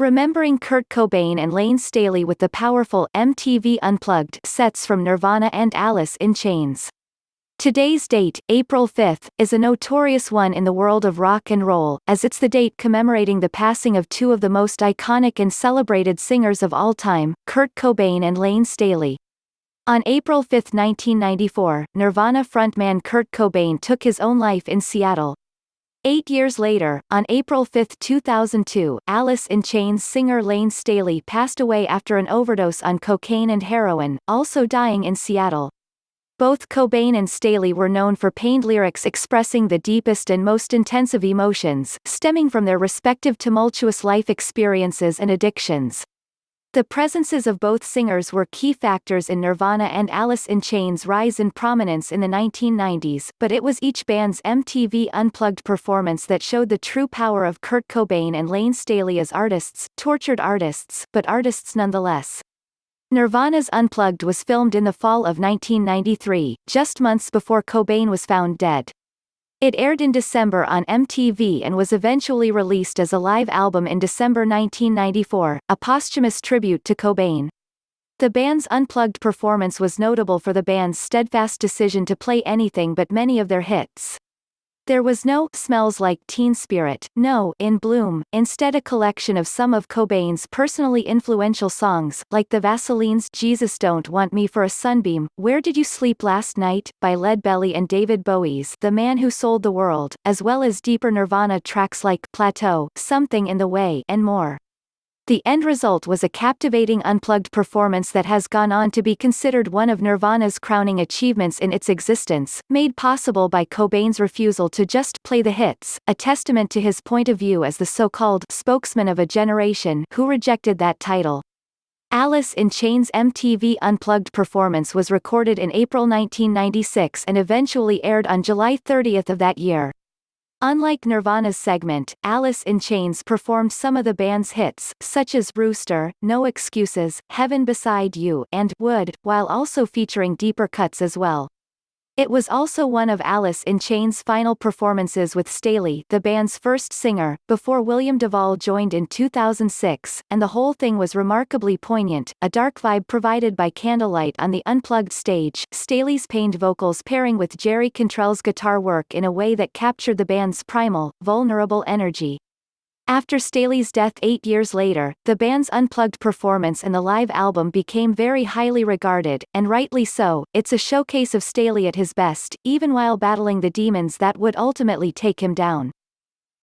remembering Kurt Cobain and Layne Staley with the powerful MTV Unplugged sets from Nirvana and Alice in Chains. Today's date, April 5th, is a notorious one in the world of rock and roll, as it's the date commemorating the passing of two of the most iconic and celebrated singers of all time, Kurt Cobain and Layne Staley. On April 5, 1994, Nirvana frontman Kurt Cobain took his own life in Seattle. 8 years later, on April 5, 2002, Alice in Chains singer Layne Staley passed away after an overdose on cocaine and heroin, also dying in Seattle. Both Cobain and Staley were known for pained lyrics expressing the deepest and most intensive emotions, stemming from their respective tumultuous life experiences and addictions. The presences of both singers were key factors in Nirvana and Alice in Chains' rise in prominence in the 1990s, but it was each band's MTV Unplugged performance that showed the true power of Kurt Cobain and Layne Staley as artists, tortured artists, but artists nonetheless. Nirvana's Unplugged was filmed in the fall of 1993, just months before Cobain was found dead. It aired in December on MTV and was eventually released as a live album in December 1994, a posthumous tribute to Cobain. The band's Unplugged performance was notable for the band's steadfast decision to play anything but many of their hits. There was no "Smells Like Teen Spirit," no "In Bloom," instead a collection of some of Cobain's personally influential songs, like the Vaseline's Jesus Don't Want Me for a Sunbeam, Where Did You Sleep Last Night, by Leadbelly and David Bowie's The Man Who Sold the World, as well as deeper Nirvana tracks like Plateau, Something in the Way, and more. The end result was a captivating Unplugged performance that has gone on to be considered one of Nirvana's crowning achievements in its existence, made possible by Cobain's refusal to just play the hits, a testament to his point of view as the so-called spokesman of a generation who rejected that title. Alice in Chains' MTV Unplugged performance was recorded in April 1996 and eventually aired on July 30 of that year. Unlike Nirvana's segment, Alice in Chains performed some of the band's hits, such as Rooster, No Excuses, Heaven Beside You, and Would, while also featuring deeper cuts as well. It was also one of Alice in Chains' final performances with Staley, the band's first singer, before William DuVall joined in 2006, and the whole thing was remarkably poignant, a dark vibe provided by candlelight on the Unplugged stage, Staley's pained vocals pairing with Jerry Cantrell's guitar work in a way that captured the band's primal, vulnerable energy. After Staley's death 8 years later, the band's Unplugged performance and the live album became very highly regarded, and rightly so. It's a showcase of Staley at his best, even while battling the demons that would ultimately take him down.